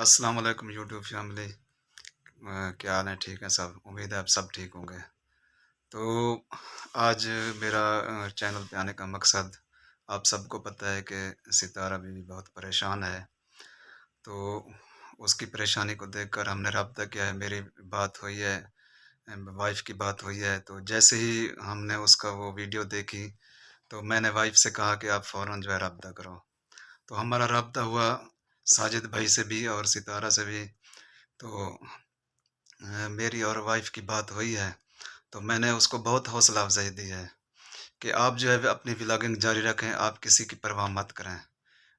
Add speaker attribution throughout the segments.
Speaker 1: السلام علیکم YouTube family, کیا حال ہے؟ ٹھیک ہے سب؟ امید ہے آپ سب ٹھیک ہوں گے۔ تو آج میرا چینل پہ آنے کا مقصد، آپ سب کو پتہ ہے کہ ستارہ بھی بہت پریشان ہے، تو اس کی پریشانی کو دیکھ کر ہم نے رابطہ کیا ہے۔ میری بات ہوئی ہے، وائف کی بات ہوئی ہے، تو جیسے ہی ہم نے اس کا وہ ویڈیو دیکھی تو میں نے وائف سے کہا کہ آپ فوراً جو ہے رابطہ کرو۔ تو ہمارا رابطہ ہوا ساجد بھائی سے بھی اور ستارہ سے بھی۔ تو میری اور وائف کی بات ہوئی ہے، تو میں نے اس کو بہت حوصلہ افزائی دی ہے کہ آپ جو ہے اپنی ولاگنگ جاری رکھیں، آپ کسی کی پرواہ مت کریں،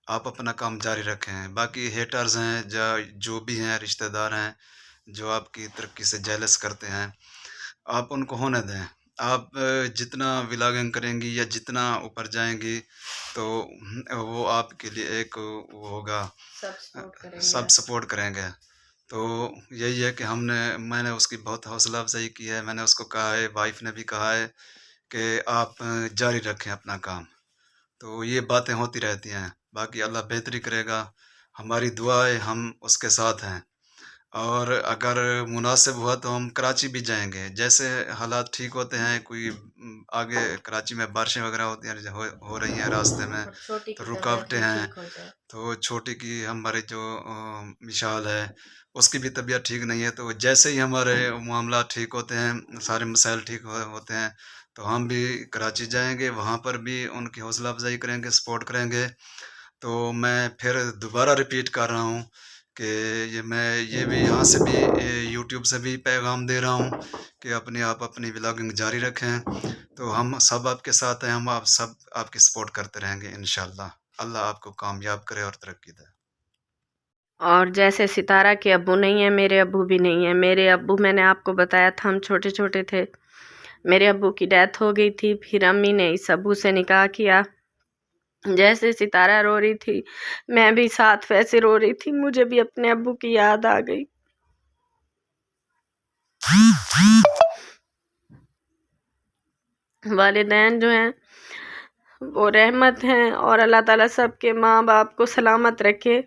Speaker 1: آپ اپنا کام جاری رکھیں۔ باقی ہیٹرز ہیں جو بھی ہیں، رشتہ دار ہیں جو آپ کی ترقی سے جیلس کرتے ہیں، آپ ان کو ہونے دیں۔ آپ جتنا ولاگنگ کریں گی یا جتنا اوپر جائیں گی تو وہ آپ کے لیے ایک وہ ہوگا، سب سپورٹ کریں گے۔ تو یہی ہے کہ میں نے اس کی بہت حوصلہ افزائی کی ہے۔ میں نے اس کو کہا ہے، وائف نے بھی کہا ہے کہ آپ جاری رکھیں اپنا کام۔ تو یہ باتیں ہوتی رہتی ہیں، باقی اللہ بہتری کرے گا۔ ہماری دعائیں، ہم اس کے ساتھ ہیں، اور اگر مناسب ہوا تو ہم کراچی بھی جائیں گے۔ جیسے حالات ٹھیک ہوتے ہیں، کوئی آگے کراچی میں بارشیں وغیرہ ہوتی ہیں، ہو رہی ہیں راستے میں، تو رکاوٹیں ہیں، تو چھوٹی کی ہمارے جو مشال ہے، اس کی بھی طبیعت ٹھیک نہیں ہے۔ تو جیسے ہی ہمارے معاملات ٹھیک ہوتے ہیں، سارے مسائل ٹھیک ہوتے ہیں، تو ہم بھی کراچی جائیں گے، وہاں پر بھی ان کی حوصلہ افزائی کریں گے، سپورٹ کریں گے۔ تو میں پھر دوبارہ ریپیٹ کر رہا ہوں کہ یہ بھی یہاں سے بھی یوٹیوب سے بھی پیغام دے رہا ہوں کہ اپنی ولاگنگ جاری رکھیں۔ تو ہم سب آپ کے ساتھ ہیں، ہم سب آپ کی سپورٹ کرتے رہیں گے انشاءاللہ۔ اللہ آپ کو کامیاب کرے اور ترقی دے۔
Speaker 2: اور جیسے ستارہ کے ابو نہیں ہیں، میرے ابو بھی نہیں ہیں۔ میرے ابو، میں نے آپ کو بتایا تھا، ہم چھوٹے چھوٹے تھے، میرے ابو کی ڈیتھ ہو گئی تھی، پھر امی نے اس ابو سے نکاح کیا۔ جیسے ستارہ رو رہی تھی، میں بھی ساتھ ویسے رو رہی تھی، مجھے بھی اپنے ابو کی یاد آ گئی۔ والدین جو ہیں وہ رحمت ہیں، اور اللہ تعالیٰ سب کے ماں باپ کو سلامت رکھے۔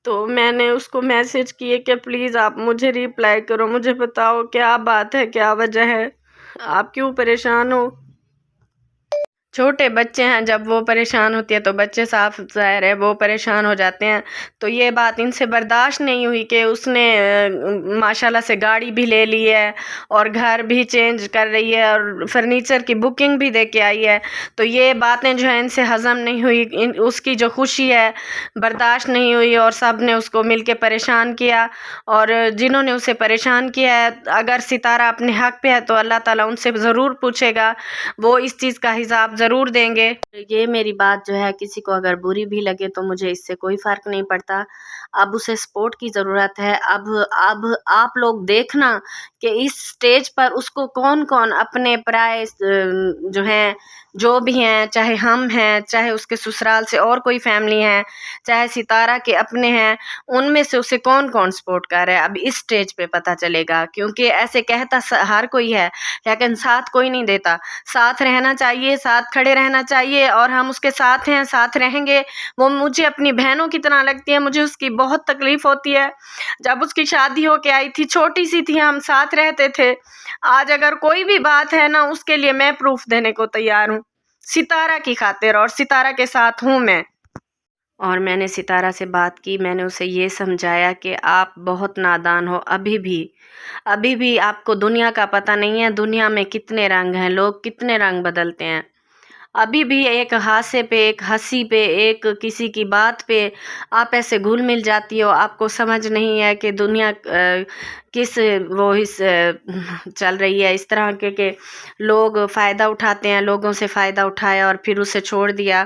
Speaker 2: تو میں نے اس کو میسج کیے کہ پلیز آپ مجھے ریپلائی کرو، مجھے بتاؤ کیا بات ہے، کیا وجہ ہے، آپ کیوں پریشان ہو۔ چھوٹے بچے ہیں، جب وہ پریشان ہوتی ہے تو بچے صاف ظاہر ہے وہ پریشان ہو جاتے ہیں۔ تو یہ بات ان سے برداشت نہیں ہوئی کہ اس نے ماشاءاللہ سے گاڑی بھی لے لی ہے اور گھر بھی چینج کر رہی ہے اور فرنیچر کی بکنگ بھی دے کے آئی ہے۔ تو یہ باتیں جو ہیں ان سے ہضم نہیں ہوئی، اس کی جو خوشی ہے برداشت نہیں ہوئی، اور سب نے اس کو مل کے پریشان کیا۔ اور جنہوں نے اسے پریشان کیا ہے، اگر ستارہ اپنے حق پہ ہے تو اللہ تعالیٰ ان سے ضرور پوچھے گا، وہ اس چیز کا حساب ضرور دیں گے۔ یہ میری بات جو ہے کسی کو اگر بری بھی لگے تو مجھے اس سے کوئی فرق نہیں پڑتا۔ اب اسے سپورٹ کی ضرورت ہے۔ اب آپ لوگ دیکھنا کہ اس سٹیج پر اس کو کون کون اپنے پرائے جو ہیں، جو بھی ہیں، چاہے ہم ہیں، چاہے اس کے سسرال سے اور کوئی فیملی ہیں، چاہے ستارہ کے اپنے ہیں، ان میں سے اسے کون کون سپورٹ کر رہا ہے، اب اس سٹیج پہ پتہ چلے گا۔ کیونکہ ایسے کہتا ہر کوئی ہے لیکن ساتھ کوئی نہیں دیتا۔ ساتھ رہنا چاہیے، ساتھ کھڑے رہنا چاہیے، اور ہم اس کے ساتھ ہیں، ساتھ رہیں گے۔ وہ مجھے اپنی بہنوں کی طرح لگتی ہے، مجھے اس کی بہت تکلیف ہوتی ہے۔ جب اس کی شادی ہو کے آئی تھی، چھوٹی سی تھی، ہم ساتھ رہتے تھے۔ آج اگر کوئی بھی بات ہے نا، اس کے لیے میں پروف دینے کو تیار ہوں، ستارہ کی خاطر، اور ستارہ کے ساتھ ہوں میں۔ اور میں نے ستارہ سے بات کی، میں نے اسے یہ سمجھایا کہ آپ بہت نادان ہو، ابھی بھی آپ کو دنیا کا پتہ نہیں ہے، دنیا میں کتنے رنگ ہیں، لوگ کتنے رنگ بدلتے ہیں۔ ابھی بھی ایک ہاسے پہ، ایک ہنسی پہ، ایک کسی کی بات پہ آپ ایسے گھل مل جاتی ہو، آپ کو سمجھ نہیں ہے کہ دنیا کس چل رہی ہے، اس طرح کے کہ لوگ فائدہ اٹھاتے ہیں، لوگوں سے فائدہ اٹھایا اور پھر اسے چھوڑ دیا۔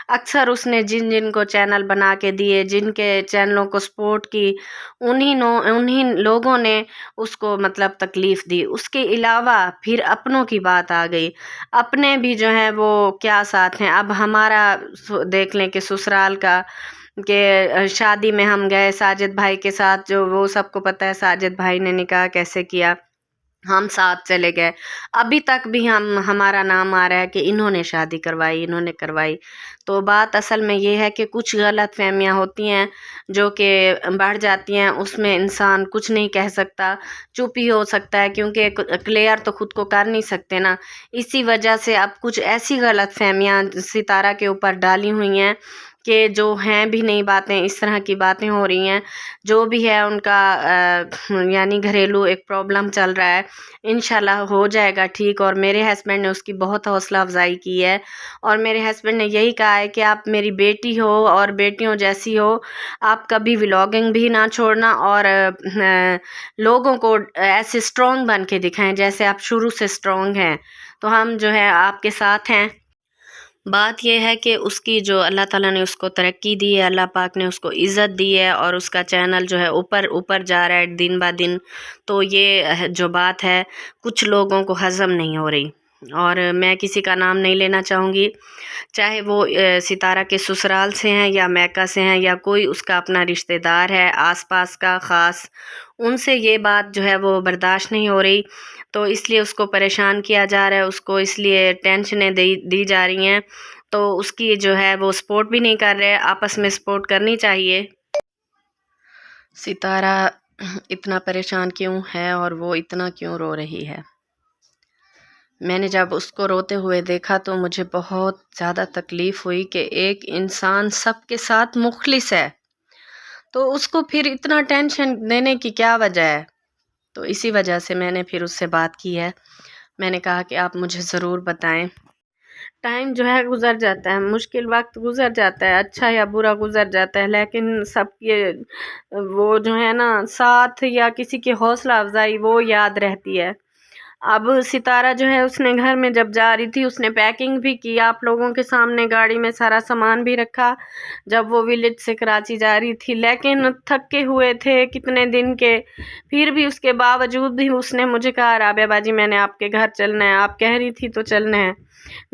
Speaker 2: اکثر اس نے جن کو چینل بنا کے دیے، جن کے چینلوں کو سپورٹ کی، انہی لوگوں نے اس کو مطلب تکلیف دی۔ اس کے علاوہ پھر اپنوں کی بات آ گئی، اپنے بھی جو ہیں وہ کیا ساتھ ہیں۔ اب ہمارا دیکھ لیں کہ سسرال کا، کہ شادی میں ہم گئے ساجد بھائی کے ساتھ، جو وہ سب کو پتہ ہے ساجد بھائی نے نکاح کیسے کیا۔ ہم ساتھ چلے گئے، ابھی تک بھی ہمارا نام آ رہا ہے کہ انہوں نے شادی کروائی، انہوں نے کروائی۔ تو بات اصل میں یہ ہے کہ کچھ غلط فہمیاں ہوتی ہیں جو کہ بڑھ جاتی ہیں، اس میں انسان کچھ نہیں کہہ سکتا، چپ ہی ہو سکتا ہے، کیونکہ کلیئر تو خود کو کر نہیں سکتے نا۔ اسی وجہ سے اب کچھ ایسی غلط فہمیاں ستارہ کے اوپر ڈالی ہوئی ہیں کہ جو ہیں بھی نہیں باتیں، اس طرح کی باتیں ہو رہی ہیں۔ جو بھی ہے ان کا یعنی گھریلو ایک پرابلم چل رہا ہے، انشاءاللہ ہو جائے گا ٹھیک۔ اور میرے ہسبینڈ نے اس کی بہت حوصلہ افزائی کی ہے، اور میرے ہسبینڈ نے یہی کہا ہے کہ آپ میری بیٹی ہو اور بیٹیوں جیسی ہو، آپ کبھی ولاگنگ بھی نہ چھوڑنا، اور لوگوں کو ایسے اسٹرانگ بن کے دکھائیں جیسے آپ شروع سے اسٹرانگ ہیں۔ تو ہم جو ہے آپ کے ساتھ ہیں۔ بات یہ ہے کہ اس کی جو اللہ تعالیٰ نے اس کو ترقی دی ہے، اللہ پاک نے اس کو عزت دی ہے، اور اس کا چینل جو ہے اوپر جا رہا ہے دن با دن۔ تو یہ جو بات ہے کچھ لوگوں کو ہضم نہیں ہو رہی، اور میں کسی کا نام نہیں لینا چاہوں گی، چاہے وہ ستارہ کے سسرال سے ہیں یا میکہ سے ہیں یا کوئی اس کا اپنا رشتہ دار ہے آس پاس کا خاص، ان سے یہ بات جو ہے وہ برداشت نہیں ہو رہی۔ تو اس لیے اس کو پریشان کیا جا رہا ہے، اس کو اس لیے ٹینشنیں دی جا رہی ہیں، تو اس کی جو ہے وہ سپورٹ بھی نہیں کر رہے۔ آپس میں سپورٹ کرنی چاہیے۔ ستارہ اتنا پریشان کیوں ہے اور وہ اتنا کیوں رو رہی ہے؟ میں نے جب اس کو روتے ہوئے دیکھا تو مجھے بہت زیادہ تکلیف ہوئی کہ ایک انسان سب کے ساتھ مخلص ہے، تو اس کو پھر اتنا ٹینشن دینے کی کیا وجہ ہے؟ تو اسی وجہ سے میں نے پھر اس سے بات کی ہے۔ میں نے کہا کہ آپ مجھے ضرور بتائیں۔ ٹائم جو ہے گزر جاتا ہے، مشکل وقت گزر جاتا ہے، اچھا یا برا گزر جاتا ہے، لیکن سب کے وہ جو ہے نا ساتھ یا کسی کی حوصلہ افزائی وہ یاد رہتی ہے۔ اب ستارہ جو ہے اس نے گھر میں جب جا رہی تھی اس نے پیکنگ بھی کی، آپ لوگوں کے سامنے گاڑی میں سارا سامان بھی رکھا جب وہ ولیج سے کراچی جا رہی تھی، لیکن تھکے ہوئے تھے کتنے دن کے، پھر بھی اس کے باوجود بھی اس نے مجھے کہا رابعہ باجی میں نے آپ کے گھر چلنا ہے، آپ کہہ رہی تھی تو چلنا ہے۔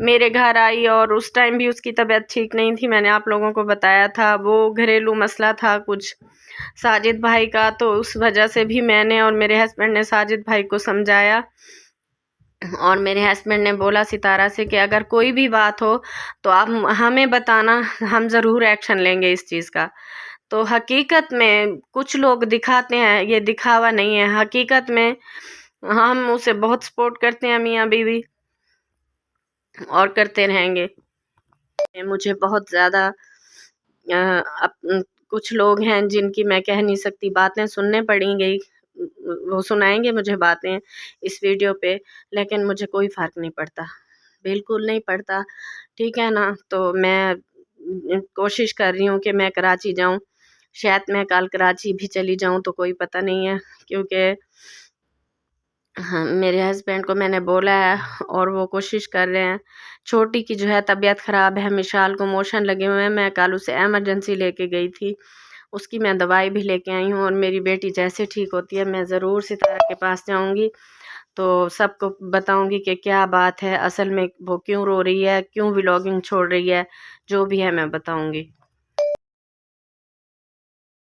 Speaker 2: میرے گھر آئی، اور اس ٹائم بھی اس کی طبیعت ٹھیک نہیں تھی، میں نے آپ لوگوں کو بتایا تھا، وہ گھریلو مسئلہ تھا کچھ ساجد بھائی کا، تو اس وجہ سے بھی میں نے اور میرے ہسبینڈ نے ساجد بھائی کو سمجھایا، اور میرے ہسبینڈ نے بولا ستارہ سے کہ اگر کوئی بھی بات ہو تو آپ ہمیں بتانا، ہم ضرور ایکشن لیں گے اس چیز کا۔ تو حقیقت میں کچھ لوگ دکھاتے ہیں، یہ دکھاوا نہیں ہے، حقیقت میں ہم اسے بہت سپورٹ کرتے ہیں میاں بیوی، اور کرتے رہیں گے۔ مجھے بہت زیادہ کچھ لوگ ہیں جن کی میں کہہ نہیں سکتی باتیں سننے پڑیں گی، وہ سنائیں گے مجھے باتیں اس ویڈیو پہ، لیکن مجھے کوئی فرق نہیں پڑتا، بالکل نہیں پڑتا، ٹھیک ہے نا۔ تو میں کوشش کر رہی ہوں کہ میں کراچی جاؤں، شاید میں کل کراچی بھی چلی جاؤں، تو کوئی پتہ نہیں ہے، کیونکہ میرے ہسبینڈ کو میں نے بولا ہے اور وہ کوشش کر رہے ہیں۔ چھوٹی کی جو ہے طبیعت خراب ہے، مشال کو موشن لگے ہوئے ہیں، میں کل اسے ایمرجنسی لے کے گئی تھی، اس کی میں دوائی بھی لے کے آئی ہوں، اور میری بیٹی جیسے ٹھیک ہوتی ہے میں ضرور ستارہ کے پاس جاؤں گی، تو سب کو بتاؤں گی کہ کیا بات ہے، اصل میں وہ کیوں رو رہی ہے، کیوں ولاگنگ چھوڑ رہی ہے، جو بھی ہے میں بتاؤں گی۔